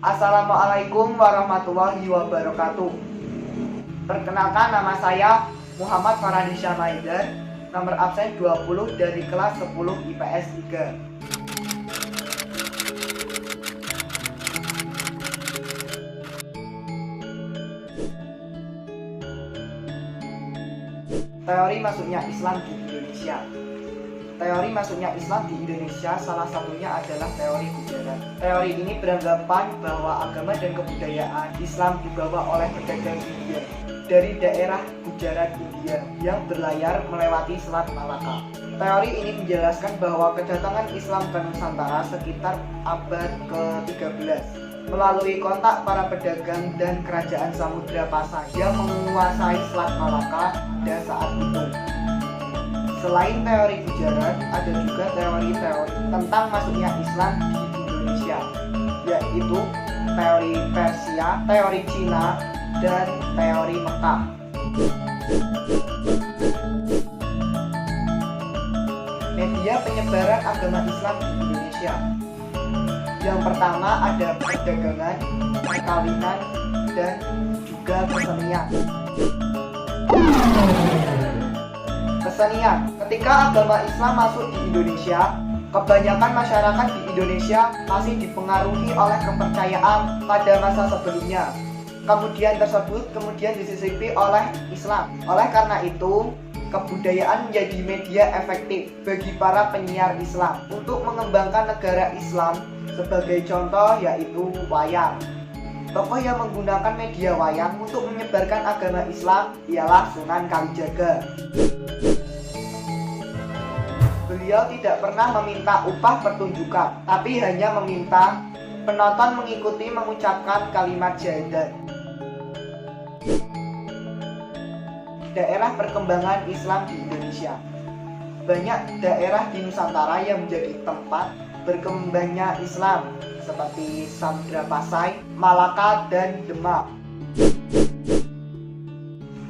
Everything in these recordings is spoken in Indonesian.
Assalamualaikum warahmatullahi wabarakatuh. Perkenalkan, nama saya Muhammad Farhanisha Maidar, nomor absen 20 dari kelas 10 IPS 3. Teori masuknya Islam di Indonesia. Teori masuknya Islam di Indonesia salah satunya adalah teori Gujarat. Teori ini beranggapan bahwa agama dan kebudayaan Islam dibawa oleh pedagang India dari daerah Gujarat, India yang berlayar melewati Selat Malaka. Teori ini menjelaskan bahwa kedatangan Islam ke Nusantara sekitar abad ke-13 melalui kontak para pedagang dan kerajaan Samudra Pasai yang menguasai Selat Malaka pada saat itu. Selain teori Gujarat, ada juga teori-teori tentang masuknya Islam di Indonesia, yaitu teori Persia, teori Cina, dan teori Mekah. Media penyebaran agama Islam di Indonesia. Yang pertama ada perdagangan, perkawinan, dan juga kesenian. Kesenian. Ketika agama Islam masuk di Indonesia, kebanyakan masyarakat di Indonesia masih dipengaruhi oleh kepercayaan pada masa sebelumnya. Kemudian tersebut disisipi oleh Islam. Oleh karena itu, kebudayaan menjadi media efektif bagi para penyiar Islam untuk mengembangkan negara Islam. Sebagai contoh yaitu wayang. Tokoh yang menggunakan media wayang untuk menyebarkan agama Islam ialah Sunan Kalijaga. Beliau tidak pernah meminta upah pertunjukan, tapi hanya meminta penonton mengikuti mengucapkan kalimat syahadat. Daerah perkembangan Islam di Indonesia. Banyak daerah di Nusantara yang menjadi tempat berkembangnya Islam, seperti Samudra Pasai, Malaka, dan Demak.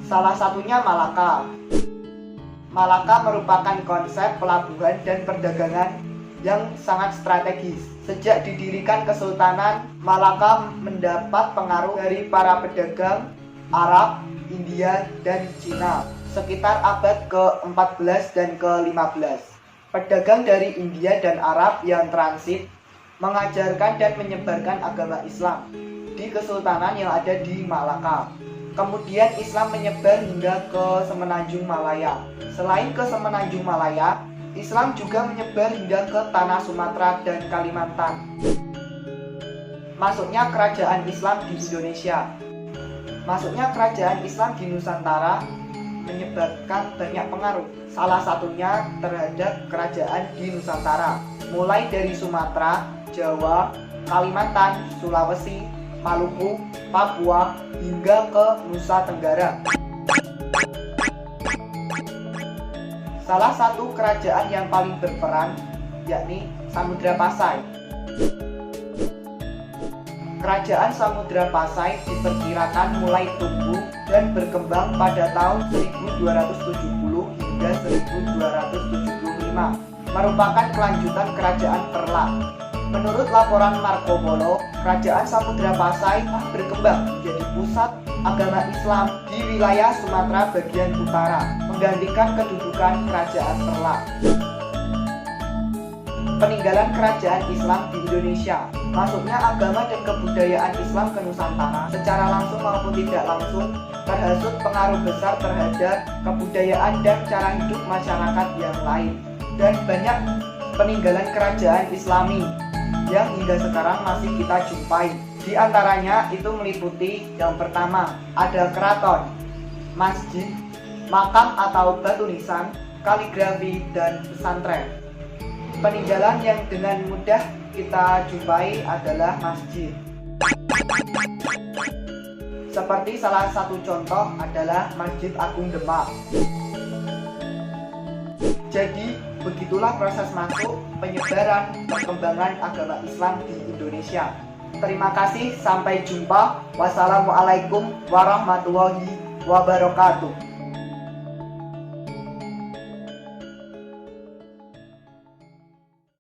Salah satunya Malaka. Malaka merupakan konsep pelabuhan dan perdagangan yang sangat strategis. Sejak didirikan Kesultanan, Malaka mendapat pengaruh dari para pedagang Arab, India, dan Cina sekitar abad ke-14 dan ke-15. Pedagang dari India dan Arab yang transit mengajarkan dan menyebarkan agama Islam di kesultanan yang ada di Malaka. Kemudian Islam menyebar hingga ke Semenanjung Malaya. Selain ke Semenanjung Malaya, Islam juga menyebar hingga ke tanah Sumatera dan Kalimantan. Masuknya kerajaan Islam di Indonesia. Masuknya kerajaan Islam di Nusantara menyebabkan banyak pengaruh. Salah satunya terhadap kerajaan di Nusantara, mulai dari Sumatera, Jawa, Kalimantan, Sulawesi, Maluku, Papua, hingga ke Nusa Tenggara. Salah satu kerajaan yang paling berperan yakni Samudra Pasai. Kerajaan Samudra Pasai diperkirakan mulai tumbuh dan berkembang pada tahun 1270 hingga 1275, merupakan kelanjutan kerajaan Perla. Menurut laporan Marco Polo, kerajaan Samudra Pasai berkembang menjadi pusat agama Islam di wilayah Sumatera bagian utara, menggantikan kedudukan kerajaan Perla. Peninggalan kerajaan Islam di Indonesia. Masuknya agama dan kebudayaan Islam ke Nusantara secara langsung maupun tidak langsung terhasut pengaruh besar terhadap kebudayaan dan cara hidup masyarakat yang lain. Dan banyak peninggalan kerajaan Islami yang hingga sekarang masih kita jumpai. Di antaranya itu meliputi yang pertama, ada keraton, masjid, makam atau batu nisan, kaligrafi, dan pesantren. Peninggalan yang dengan mudah kita jumpai adalah masjid. Seperti salah satu contoh adalah Masjid Agung Demak. Jadi, begitulah proses masuk, penyebaran, perkembangan agama Islam di Indonesia. Terima kasih, sampai jumpa. Wassalamualaikum warahmatullahi wabarakatuh.